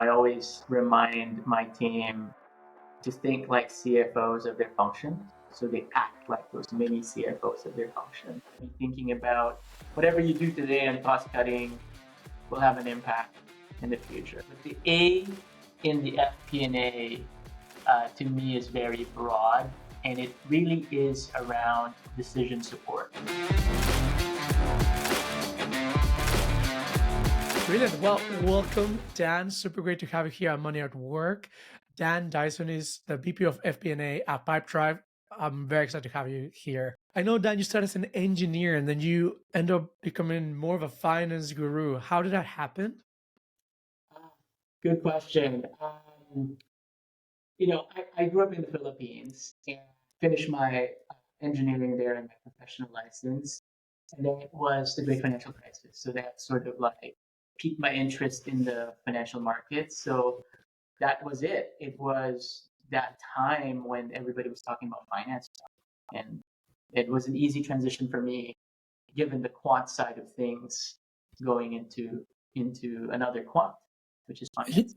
I always remind my team to think like CFOs of their functions. So they act like those mini CFOs of their function. Be thinking about whatever you do today on cost cutting will have an impact in the future. But the A in the FP&A to me is very broad, and it really is around decision support. Brilliant. Well, welcome, Dan. Super great to have you here on Money at Work. Dan Dizon is the VP of FP&A at Pipedrive. I'm very excited to have you here. I know, Dan, you started as an engineer and then you end up becoming more of a finance guru. How did that happen? Good question. I grew up in the Philippines and finished my engineering there and my professional license. And then it was the great financial crisis. So that sort of like piqued my interest in the financial markets. So that was it. It was that time when everybody was talking about finance stuff. And it was an easy transition for me, given the quant side of things, going into another quant, which is finance.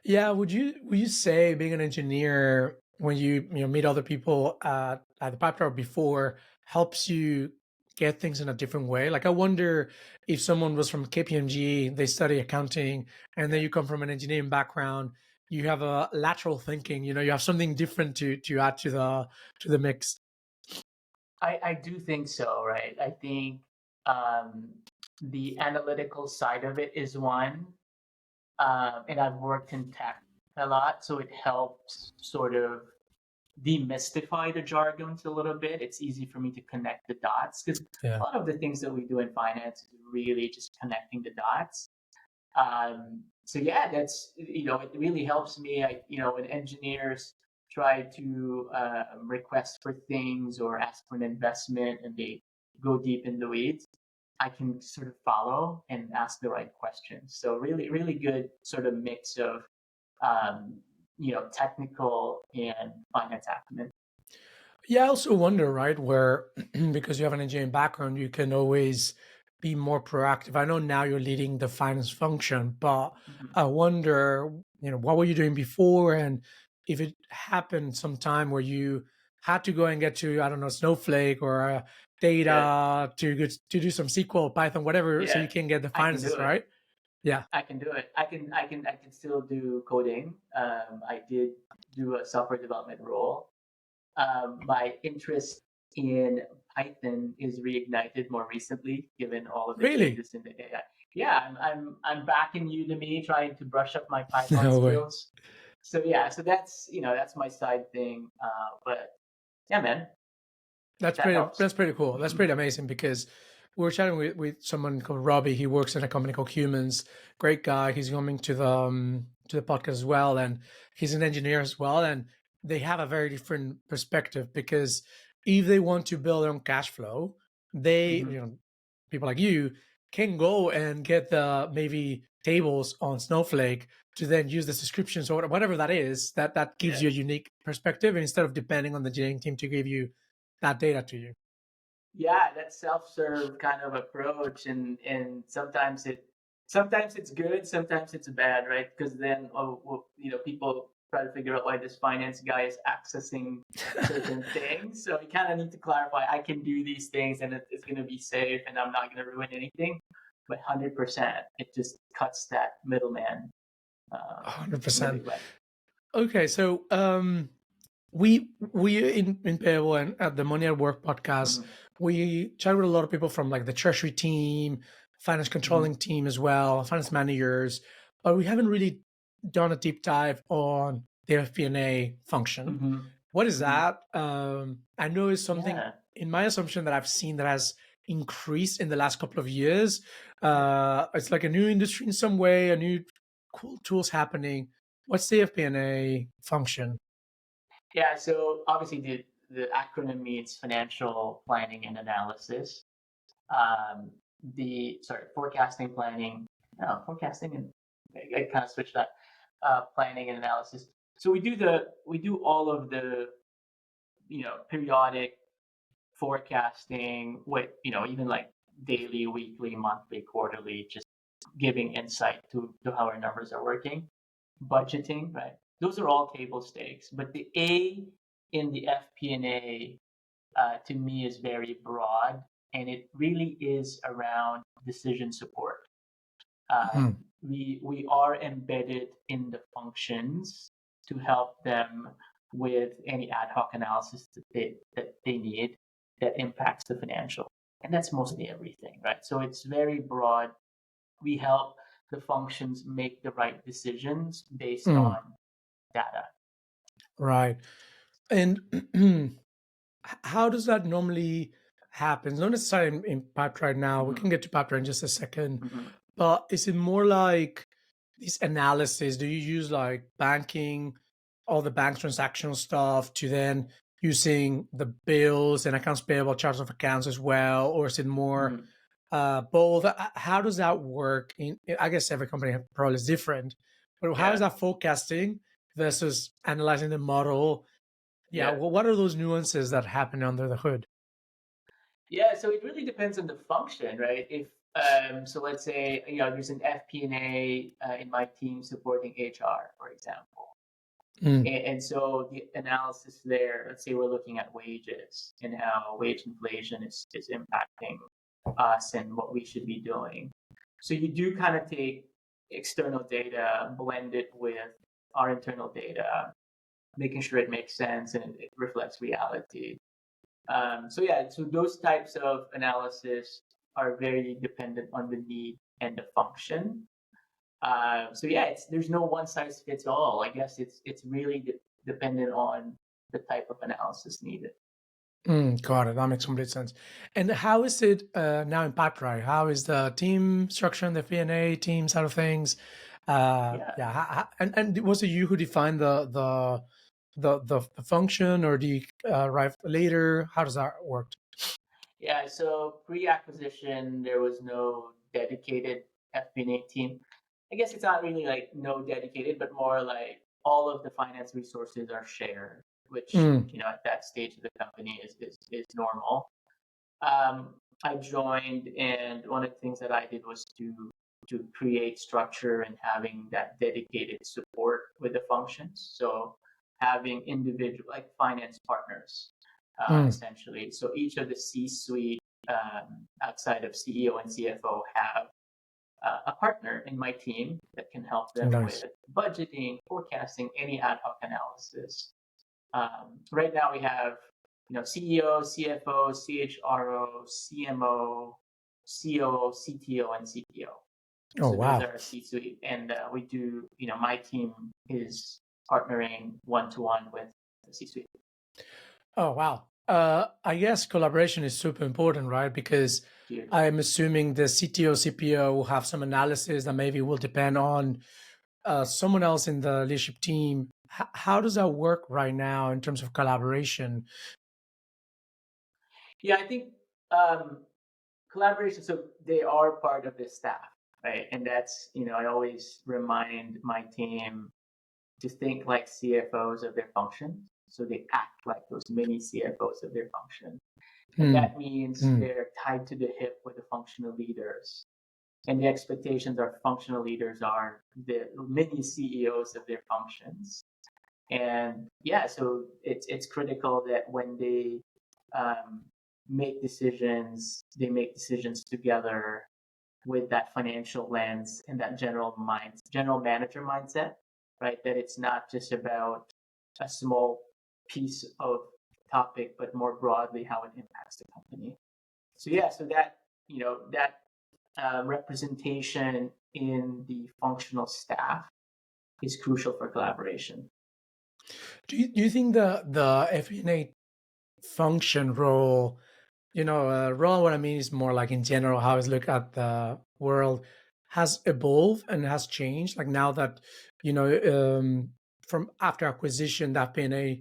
Yeah, would you say being an engineer when you meet other people at the Pipedrive before helps you get things in a different way? Like I wonder if someone was from KPMG, they study accounting, and then you come from an engineering background, you have a lateral thinking, you have something different to add to the mix. I do think so, right? I think um, the analytical side of it is one, and I've worked in tech a lot, so it helps sort of demystify the jargon a little bit. It's easy for me to connect the dots because a Yeah. lot of the things that we do in finance is really just connecting the dots. So yeah, it really helps me. When engineers try to request for things or ask for an investment and they go deep in the weeds, I can sort of follow and ask the right questions. So really, really good sort of mix of technical and finance acumen. Yeah, I also wonder, right, where because you have an engineering background, you can always be more proactive. I know now you're leading the finance function, but Mhm. I wonder, what were you doing before? And if it happened sometime where you had to go and get to, I don't know, Snowflake or Yeah, data to do some SQL, Python, whatever, so yeah, you can get the I can do finances, it. right? Yeah. I can do it. I can still do coding. I did do a software development role. My interest in Python is reignited more recently, given all of the Really? changes in the AI. Yeah, I'm back in Udemy trying to brush up my Python No way. skills. So yeah, so that's my side thing. But yeah, man, that helps. That's pretty cool. That's pretty amazing because we were chatting with someone called Robbie. He works in a company called Humans. Great guy. He's coming to the podcast as well, and he's an engineer as well. And they have a very different perspective because if they want to build their own cash flow, they Mhm. people like you can go and get the maybe tables on Snowflake to then use the subscriptions or whatever that is. That gives Yeah. you a unique perspective instead of depending on the engineering team to give you that data to you. Yeah, that self-serve kind of approach, and sometimes it's good, sometimes it's bad, right? Because then people try to figure out why this finance guy is accessing certain things. So you kind of need to clarify. I can do these things, and it's going to be safe, and I'm not going to ruin anything. But 100%, it just cuts that middleman in a 100%. big way. Okay, so we in Payable and at the Money at Work podcast, Hmm. we chat with a lot of people from like the treasury team, finance Hmm. controlling team as well, finance managers, but we haven't really done a deep dive on the FP&A function. Hmm. What is Hmm. that? I know it's something Yeah. in my assumption that I've seen that has increased in the last couple of years. It's like a new industry in some way, a new cool tools happening. What's the FP&A function? Yeah, so obviously the acronym means financial planning and analysis. Um, forecasting, planning, no, forecasting and I kind of switched that. Planning and analysis. So we do all of the periodic forecasting with even like daily, weekly, monthly, quarterly, just giving insight to how our numbers are working, budgeting, right? Those are all table stakes. But the A in the FP&A to me is very broad, and it really is around decision support. Mhm. We are embedded in the functions to help them with any ad hoc analysis that they need that impacts the financial. And that's mostly everything, right? So it's very broad. We help the functions make the right decisions based Mm. on data. Right. And how does that normally happen? Not necessarily in Pipedrive now. We Mm-hmm. can get to Pipedrive in just a second. Mm-hmm. But is it more like this analysis? Do you use like banking, all the bank's transactional stuff to then using the bills and accounts payable, charts of accounts as well? Or is it more Mm-hmm. both? How does that work? I guess every company probably is different, but how is Yeah. that forecasting versus analyzing the model? Yeah, Yeah. well, what are those nuances that happen under the hood? Yeah, so it really depends on the function, right? If so, let's say there's an FP&A in my team supporting HR, for example, Mm, and so the analysis there. Let's say we're looking at wages and how wage inflation is impacting us and what we should be doing. So you do kind of take external data, blend it with our internal data, making sure it makes sense and it reflects reality. So yeah, so those types of analysis are very dependent on the need and the function. So yeah, there's no one size fits all. I guess it's really dependent on the type of analysis needed. got it. That makes complete sense. And how is it now in Pipedrive? How is the team structure and the FP&A team side of things? Yeah, Yeah, and was it you who defined the function, or do you arrive later? How does that work? yeah. So pre-acquisition, there was no dedicated FP&A team. I guess it's not really like no dedicated, but more like all of the finance resources are shared, which Mm, at that stage of the company is normal. um, I joined, and one of the things that I did was to create structure and having that dedicated support with the functions. So having individual like finance partners, mm, essentially. So each of the C-suite outside of CEO and CFO have a partner in my team that can help them with nice. budgeting, forecasting, any ad hoc analysis. Right now we have CEO, CFO, CHRO, CMO, COO, CTO, and CTO. Oh, So those wow. are our C-suite, and we do. My team is partnering one-to-one with the C-suite. Oh, wow. I guess collaboration is super important, right? Because Huge. I'm assuming the CTO, CPO will have some analysis that maybe will depend on someone else in the leadership team. How does that work right now in terms of collaboration? Yeah, I think um, collaboration. So they are part of the staff, right? And that's I always remind my team to think like CFOs of their functions. So they act like those mini CFOs of their function. And Hmm. that means Hmm. they're tied to the hip with the functional leaders. And the expectations are functional leaders are the mini CEOs of their functions. And yeah, so it's critical that when they um, they make decisions together with that financial lens and that general manager mindset, right? That it's not just about a small piece of topic, but more broadly how it impacts the company. So yeah, so that representation in the functional staff is crucial for collaboration. Do you think the FNA function role, role, what I mean is more like in general, how it's look at the world, has evolved and has changed? Like now that, you know, um, from after acquisition, that FP&A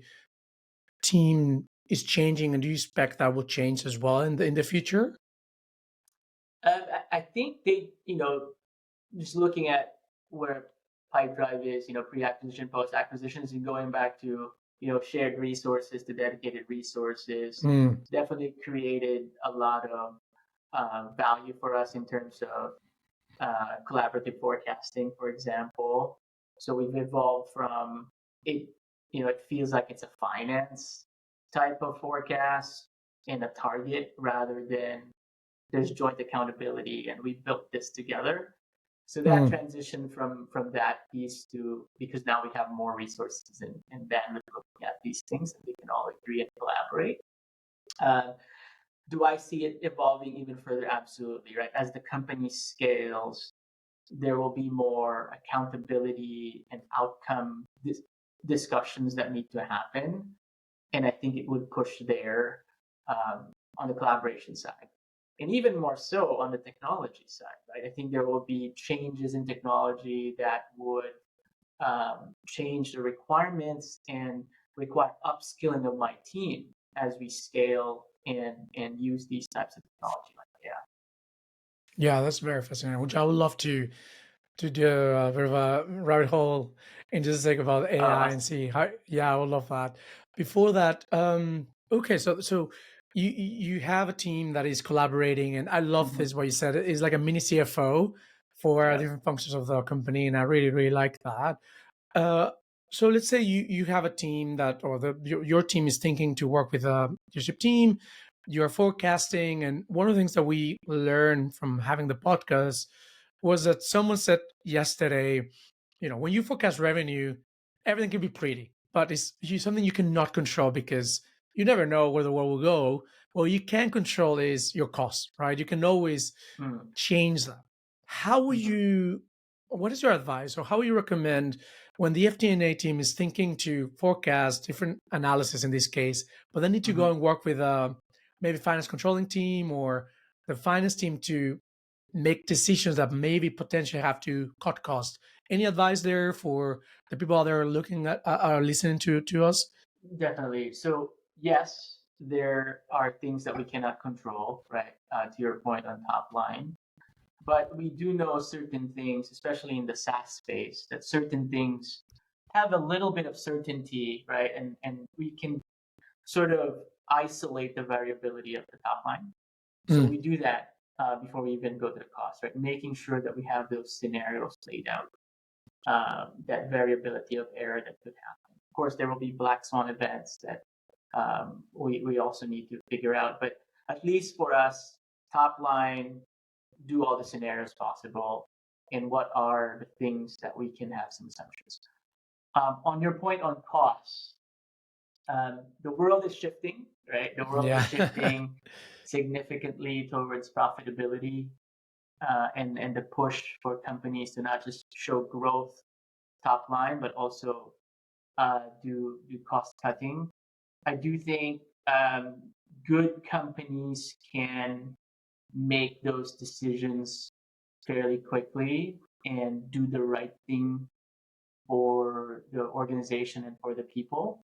team is changing, and do you expect that will change as well in the future? I think just looking at where Pipedrive is, pre-acquisition, post-acquisitions, and going back to, shared resources to dedicated resources, Mm, definitely created a lot of value for us in terms of collaborative forecasting, for example. So we've evolved from it, it feels like it's a finance type of forecast and a target rather than there's joint accountability and we built this together. So that Mm. transition from that piece to because now we have more resources and bandwidth looking at these things and we can all agree and collaborate. Uh, do I see it evolving even further? Absolutely, right? As the company scales, there will be more accountability and outcome discussions that need to happen. And I think it would push there on the collaboration side. And even more so on the technology side, right? I think there will be changes in technology that would change the requirements and require upskilling of my team as we scale and use these types of technology. Like, yeah. Yeah, that's very fascinating. Which I would love to do a bit of a rabbit hole into the sake about AI and Awesome. see how. Yeah, I would love that. Before that, okay, so you have a team that is collaborating, and I love Mm-hmm. this what you said. It's like a mini CFO for Yep. different functions of the company, and I really like that. Uh, so let's say you have a team that, or your team is thinking to work with a leadership team. You're forecasting, and one of the things that we learned from having the podcast was that someone said yesterday, when you forecast revenue, everything can be pretty, but something you cannot control because you never know where the world will go. What you can control is your costs, right? You can always Mm-hmm. change that. How would Mm-hmm. you, what is your advice, or how would you recommend when the FP&A team is thinking to forecast different analysis in this case, but they need to Mm-hmm. go and work with maybe finance controlling team or the finance team to make decisions that maybe potentially have to cut costs? Any advice there for the people out there looking at are listening to us? Definitely. So yes, there are things that we cannot control, right? To your point on top line, but we do know certain things, especially in the SaaS space, that certain things have a little bit of certainty, right? And we can sort of isolate the variability of the top line. So Mm, we do that before we even go to the cost, right? Making sure that we have those scenarios laid out, that variability of error that could happen. Of course, there will be black swan events that we also need to figure out. But at least for us, top line, do all the scenarios possible, and what are the things that we can have some assumptions. On your point on costs, the world is shifting, right? The world is yeah. shifting significantly towards profitability and the push for companies to not just show growth top line, but also do cost cutting. I do think good companies can make those decisions fairly quickly and do the right thing for the organization and for the people.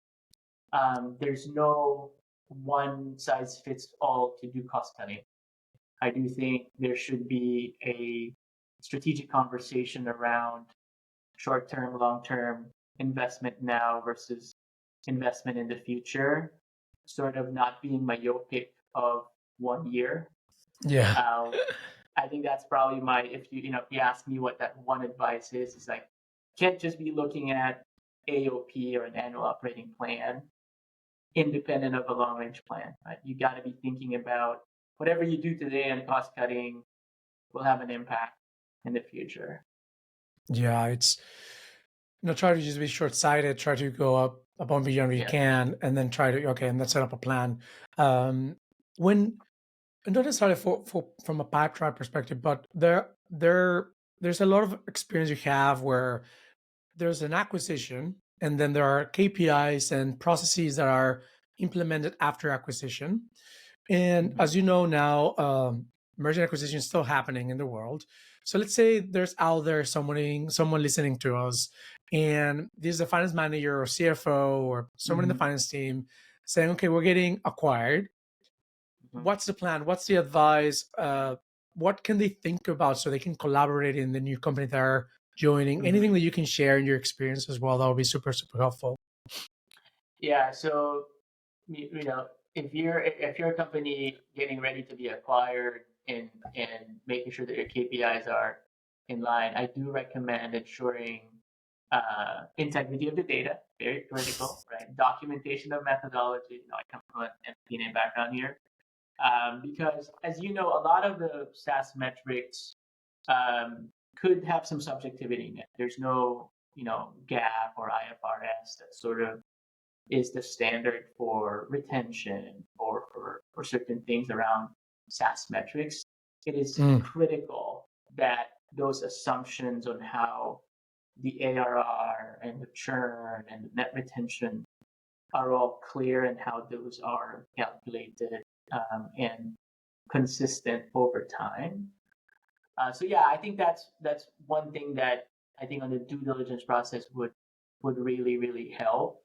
There's no one size fits all to do cost cutting. I do think there should be a strategic conversation around short term, long term investment now versus investment in the future, sort of not being myopic of 1 year. Yeah. Uh, I think that's probably my if you ask me what that one advice is like can't just be looking at AOP or an annual operating plan independent of a long range plan. Right? You got to be thinking about whatever you do today on cost cutting will have an impact in the future. Yeah, it's try to just be short sighted, try to go up above and beyond where you Yeah. can, and then try to okay, and then set up a plan. Um, when and not necessarily for from a pipe tribe perspective, but there's a lot of experience you have where there's an acquisition, and then there are KPIs and processes that are implemented after acquisition. And Mm-hmm. as you know now, merger and acquisition is still happening in the world. So let's say there's out there someone listening to us, and this is a finance manager or CFO or someone in the Mm-hmm. finance team saying, "Okay, we're getting acquired. Mm-hmm. What's the plan? What's the advice? What can they think about so they can collaborate in the new company they're joining? Anything Mm-hmm. that you can share in your experience as well, that would be super helpful." Yeah. So if you're a company getting ready to be acquired and making sure that your KPIs are in line, I do recommend ensuring integrity of the data, very critical, right? Documentation of methodology. I come from an FP&A background here, because as you know, a lot of the SaaS metrics could have some subjectivity in it. There's no, GAAP or IFRS that sort of is the standard for retention or for certain things around SaaS metrics. It is critical that those assumptions on how the ARR and the churn and the net retention are all clear and how those are calculated and consistent over time. So yeah, I think that's one thing that I think on the due diligence process would really help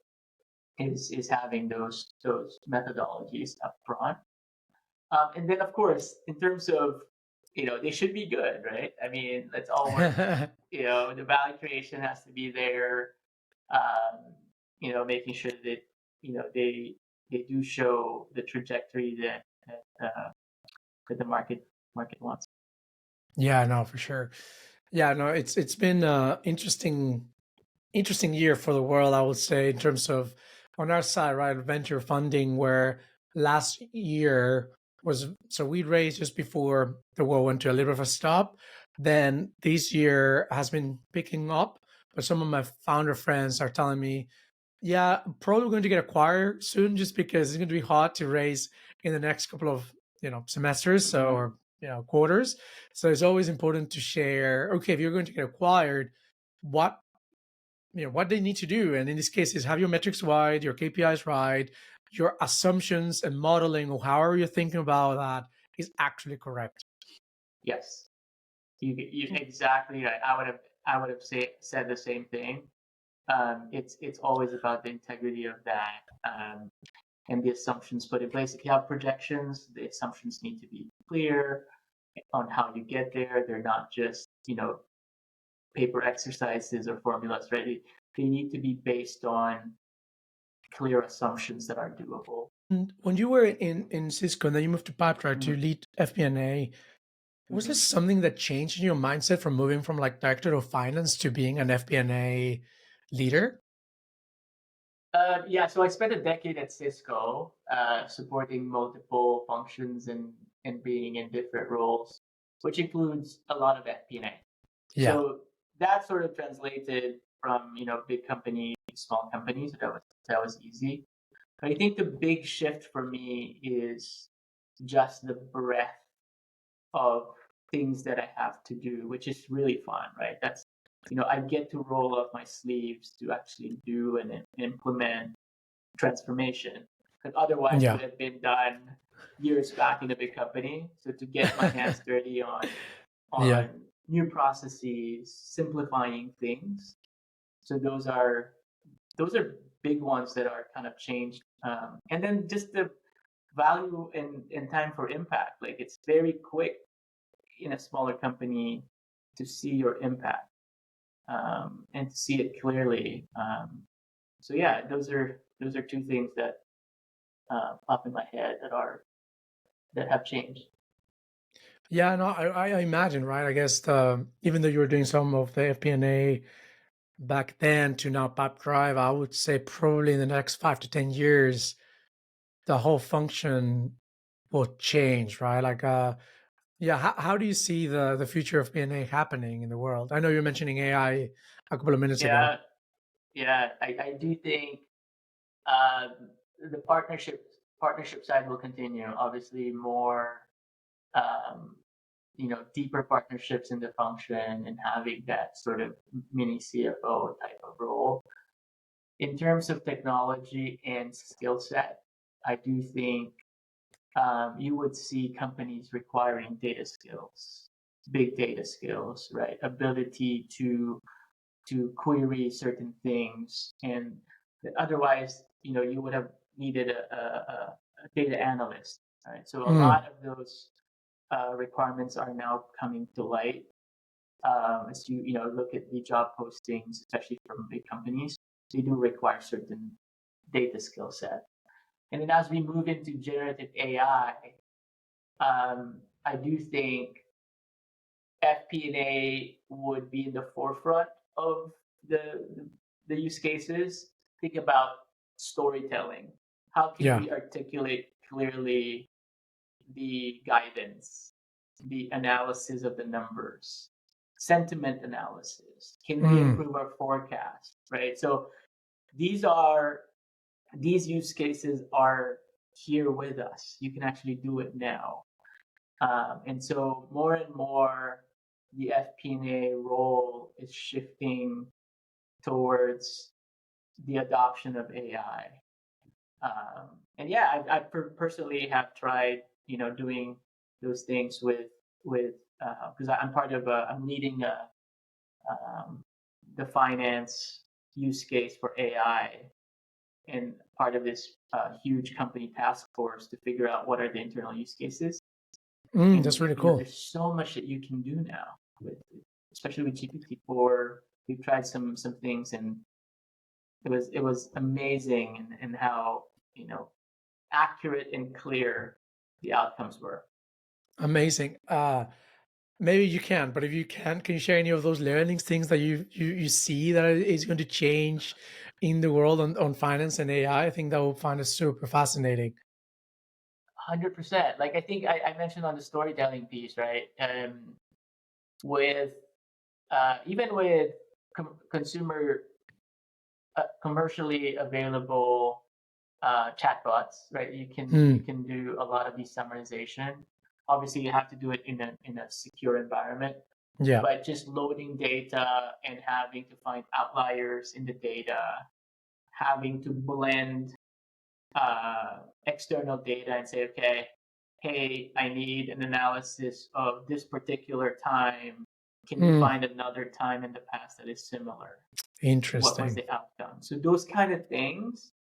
is having those methodologies up front. And then of course, in terms of they should be good, right? I mean, let's all work. The value creation has to be there. Making sure that they do show the trajectory that the market wants. Yeah, no, for sure. Yeah, no, it's been interesting year for the world, I would say, in terms of on our side, right, venture funding, where last year was, so we raised just before the world went to a little bit of a stop. Then this year has been picking up, but some of my founder friends are telling me, yeah, probably going to get acquired soon, just because it's going to be hard to raise in the next couple of semesters or quarters. So it's always important to share. Okay, if you're going to get acquired, what what they need to do, and in this case, is have your metrics right, your KPIs right, your assumptions and modeling, or however you're thinking about that, is actually correct. Yes, you exactly right. I would have said the same thing. It's always about the integrity of that and the assumptions put in place. If you have projections, the assumptions need to be clear on how you get there. They're not just paper exercises or formulas, right? They need to be based on clear assumptions that are doable. And when you were in Cisco and then you moved to Pipedrive to lead FP&A, was there something that changed in your mindset from moving from like director of finance to being an FP&A leader? Yeah, so I spent a decade at Cisco supporting multiple functions and being in different roles, which includes a lot of FP&A. Yeah. So that sort of translated from big companies to small companies. That was easy. But I think the big shift for me is just the breadth of things that I have to do, which is really fun, right? That's I get to roll up my sleeves to actually do and implement transformation that otherwise would have been done years back in a big company. So to get my hands dirty on new processes, simplifying things. So those are big ones that are kind of changed. And then just the value and time for impact. Like it's very quick in a smaller company to see your impact and to see it clearly. So yeah, those are two things that pop in my head that have changed. Yeah, no, I imagine, right? I guess even though you were doing some of the FP&A back then to now Pipedrive, I would say probably in the next 5 to 10 years, the whole function will change, right? Like, yeah, how do you see the future of FP&A happening in the world? I know you're mentioning AI a couple of minutes ago. Yeah, I do think the partnership side will continue. Obviously, more deeper partnerships in the function and having that sort of mini CFO type of role. In terms of technology and skill set, I do think you would see companies requiring data skills, big data skills, right? Ability to query certain things, and otherwise, you would have needed a data analyst, right? So a lot of those requirements are now coming to light as you look at the job postings, especially from big companies. They do require certain data skill set. And then as we move into generative AI, I do think FP&A would be in the forefront of the use cases. Think about storytelling. How can Yeah. we articulate clearly the guidance, the analysis of the numbers, sentiment analysis? Can we Mm, improve our forecast? Right. So these use cases are here with us. You can actually do it now. And so more and more, the FP&A role is shifting towards the adoption of AI. And yeah, I personally have tried, doing those things with because I'm part of I'm leading the finance use case for AI and part of this huge company task force to figure out what are the internal use cases. that's And really cool. there's so much that you can do now with, especially with GPT-4. We've tried some things, and it was amazing, and how accurate and clear the outcomes were. Amazing. Maybe you can, but if you can you share any of those learnings, things that you see that is going to change in the world on finance and AI? I think that will find it super fascinating. 100%. Like I think I mentioned on the storytelling piece, right? With even with consumer commercially available chatbots, right? You Hmm. can do a lot of these summarization. Obviously, you have to do it in a secure environment, Yeah. but just loading data and having to find outliers in the data, having to blend external data and say, okay, hey, I need an analysis of this particular time. Can you Hmm. find another time in the past that is similar? What was Interesting. the outcome? So those kind of things,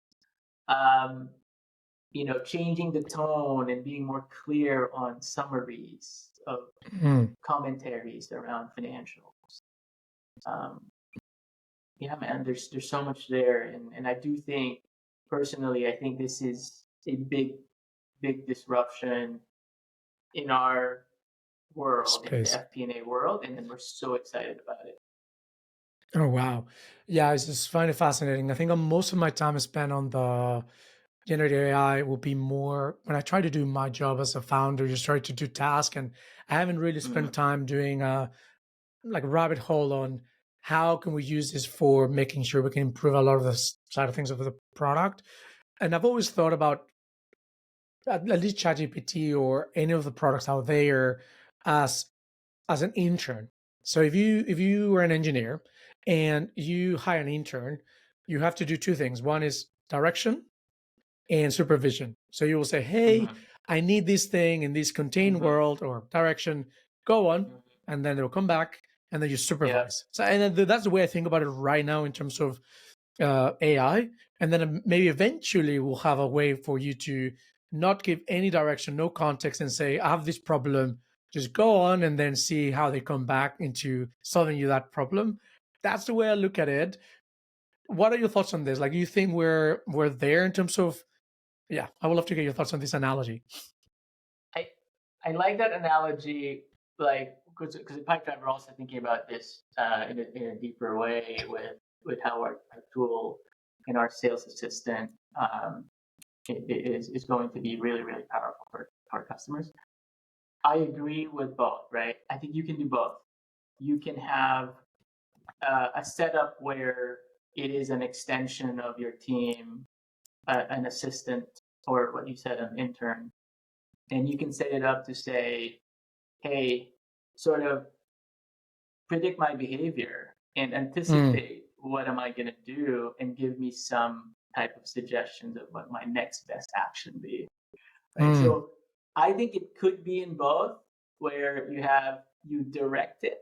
um, changing the tone and being more clear on summaries of Hmm. commentaries around financials. Um, yeah, man, there's so much there, and I do think personally, I think this is a big disruption in our world, in the Space. FP&A world, and then we're so excited about it. Oh wow. Yeah, it's just find it fascinating. I think most of my time is spent on the generative AI will be more when I try to do my job as a founder, just try to do tasks, and I haven't really spent Mm, time doing like a rabbit hole on how can we use this for making sure we can improve a lot of the side of things of the product. And I've always thought about at least ChatGPT or any of the products out there as an intern. So if you were an engineer and you hire an intern, you have to do two things. One is direction and supervision. So you will say, "Hey, mm, I need this thing in this contained mm, world or direction. Go on," mm. and then they'll come back, and then you Yeah. supervise. So, and then that's the way I think about it right now in terms of AI. And then maybe eventually we'll have a way for you to not give any direction, no context, and say, "I have this problem. Just go on," and then see how they come back into solving you that problem. That's the way I look at it. What are your thoughts on this? Like, do you think we're there in terms of yeah, I would love to get your thoughts on this analogy. I I like that analogy, like because in Pipedrive we're also thinking about this in a deeper way with how our tool and our sales assistant is going to be really powerful for our customers. I agree with both, right? I think you can do both. You can have a setup where it is an extension of your team, an assistant, or what you said, an intern, and you can set it up to say, hey, sort of predict my behavior and Mm, anticipate what am I going to do and give me some type of suggestions of what my next best action be. Right. mm, So I think it could be in both, where you direct it,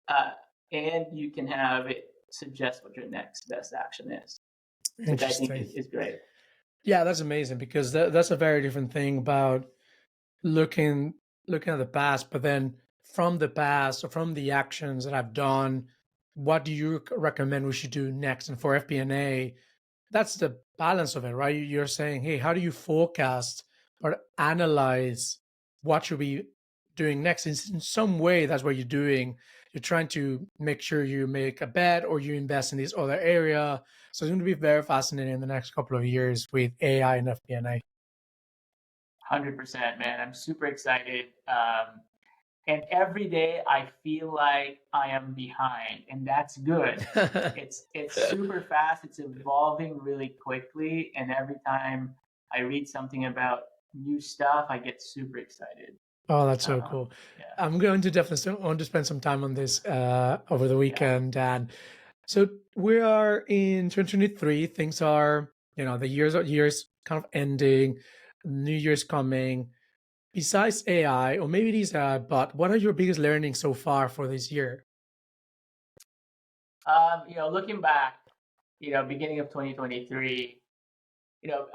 uh, and you can have it suggest what your next best action is, which I think interesting. is great. Yeah, that's amazing because that's a very different thing about looking looking at the past, but then from the past or from the actions that I've done, what do you recommend we should do next? And for FP&A, that's the balance of it, right? You're saying, hey, how do you forecast or analyze what should we doing next. In some way, that's what you're doing. You're trying to make sure you make a bet or you invest in this other area. So it's going to be very fascinating in the next couple of years with AI and FP&A. 100%, man. I'm super excited. And every day I feel like I am behind, and that's good. It's super fast. It's evolving really quickly, and every time I read something about new stuff, I get super excited. Oh, that's so cool. Yeah. I'm going to definitely want to spend some time on this over the weekend. And so we are in 2023. Things are, the years kind of ending, New Year's coming. Besides AI, or maybe it is AI, but what are your biggest learnings so far for this year? Looking back, beginning of 2023,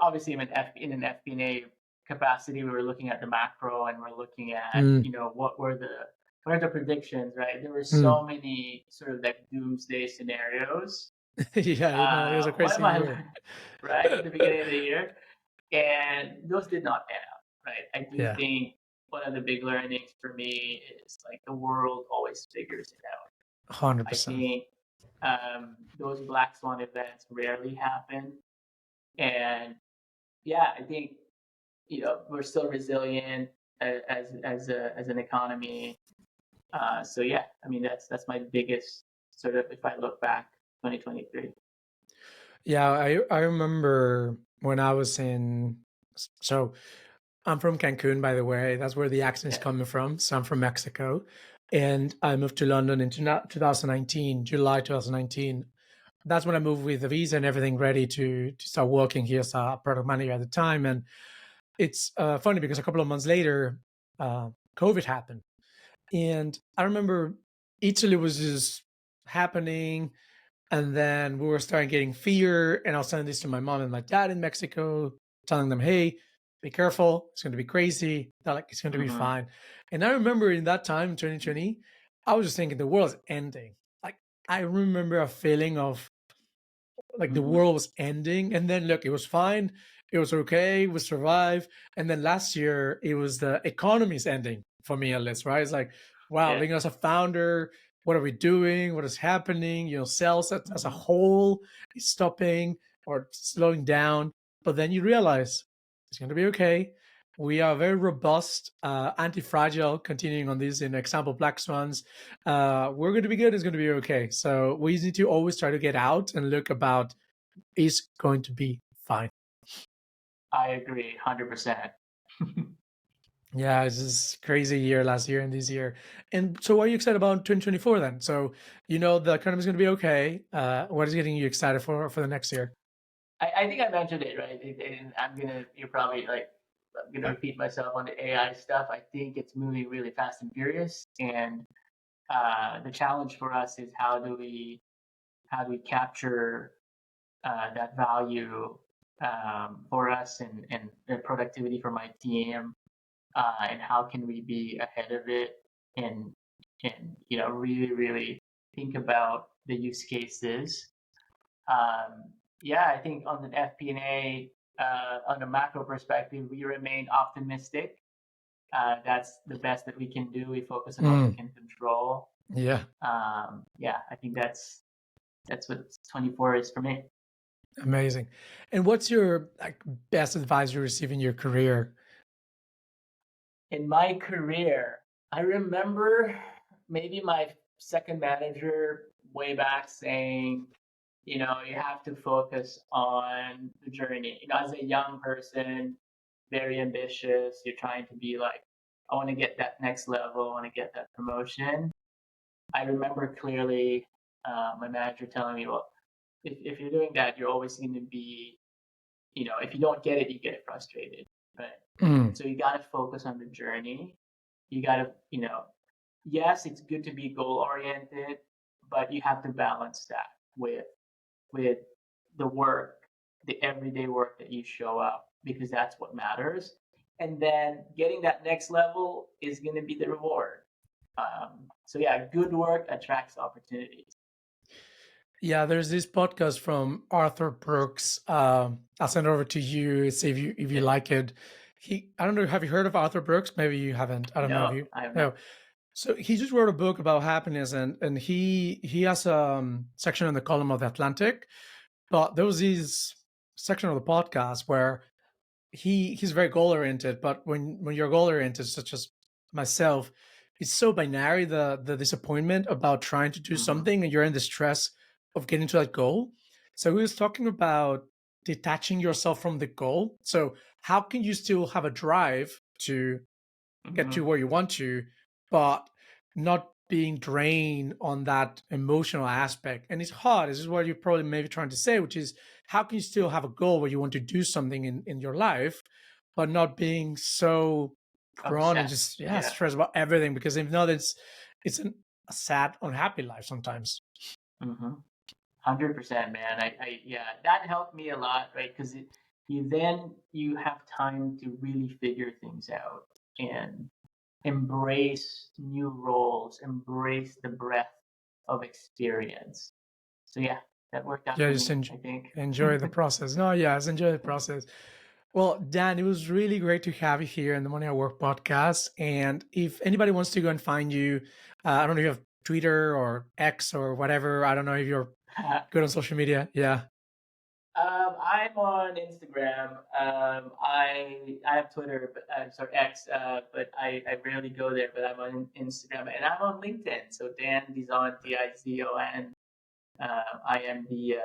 obviously in an FP&A capacity, we were looking at the macro and we're looking at, what are the predictions, right? There were so many sort of like doomsday scenarios. Yeah, it was a What crazy am I year. learning, right, at the beginning of the year? And those did not pan out, right? I do Yeah. think one of the big learnings for me is like the world always figures it out. I 100%. think those black swan events rarely happen, and yeah, I think we're still resilient as an economy. So yeah, I mean that's my biggest sort of, if I look back, 2023. Yeah, I remember when I was so I'm from Cancun, by the way. That's where the accent is Yeah. coming from. So I'm from Mexico. And I moved to London in 2019, July 2019. That's when I moved with the visa and everything ready to start working here as a product manager at the time. And it's funny because a couple of months later, COVID happened. And I remember Italy was just happening. And then we were starting getting fear. And I was telling this to my mom and my dad in Mexico, telling them, hey, be careful. It's going to be crazy. They're like, it's going to be fine. And I remember in that time, 2020, I was just thinking the world's ending. Like, I remember a feeling of like the world was ending. And then look, it was fine. It was okay. We survived. And then last year, it was the economy's ending for me, at least, right? It's like, wow, Yeah. being as a founder, what are we doing? What is happening? Sales as a whole is stopping or slowing down. But then you realize it's going to be okay. We are very robust, anti-fragile, continuing on this in example, black swans. We're going to be good. It's going to be okay. So we need to always try to get out and look about, is going to be fine. I agree 100%. Yeah, it's just crazy year last year and this year. And so what are you excited about 2024 then? So, the economy is going to be okay. What is getting you excited for the next year? I think I mentioned it, right? And you're probably like, I'm gonna repeat myself on the AI stuff. I think it's moving really fast and furious, and the challenge for us is how do we capture that value for us and productivity for my team, and how can we be ahead of it and really really think about the use cases. Yeah, I think on the FP&A, on the macro perspective, we remain optimistic. That's the best that we can do. We focus on what we can control. Yeah. Yeah, I think that's what 24 is for me. Amazing. And what's your best advice you received in your career? In my career, I remember maybe my second manager way back saying, you have to focus on the journey. As a young person, very ambitious, you're trying to be like, I want to get that next level, I want to get that promotion. I remember clearly my manager telling me, well, if you're doing that, you're always going to be, if you don't get it, you get frustrated, right? So you got to focus on the journey. You got to, yes, it's good to be goal oriented, but you have to balance that with the work, the everyday work that you show up, because that's what matters. And then getting that next level is going to be the reward. So yeah, good work attracts opportunities. Yeah, there's this podcast from Arthur Brooks. I'll send it over to you, see if you like it. I don't know, have you heard of Arthur Brooks? Maybe you haven't. I don't know if No, you I have no. not. So he just wrote a book about happiness, and he has a section in the column of the Atlantic. But there was this section of the podcast where he's very goal oriented, but when you're goal oriented, such as myself, it's so binary, the disappointment about trying to do Hmm. something and you're in the stress of getting to that goal. So he was talking about detaching yourself from the goal. So how can you still have a drive to get to Hmm. where you want to, but not being drained on that emotional aspect? And it's hard. This is what you're probably maybe trying to say, which is how can you still have a goal where you want to do something in your life, but not being so drawn and just Obsessed. Yeah. stressed about everything? Because if not, it's a sad, unhappy life sometimes. Hmm. 100%, man. Yeah, that helped me a lot, right? Because you have time to really figure things out and embrace new roles, embrace the breadth of experience. So yeah, that worked out Yeah, for just me, I think. enjoy the process. No, yeah, just enjoy the process. Well, Dan, it was really great to have you here in the Money at Work podcast. And if anybody wants to go and find you, I don't know if you have Twitter or X or whatever. I don't know if you're good on social media. Yeah, I'm on Instagram. I have Twitter, but sorry X, but I rarely go there. But I'm on Instagram and I'm on LinkedIn. So Dan Dizon, Dizon. I am the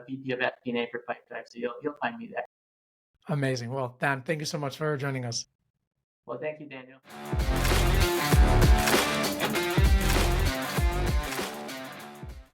VP of FP&A for Pipedrive. So you'll find me there. amazing. Well, Dan, thank you so much for joining us. Well, thank you, Daniel.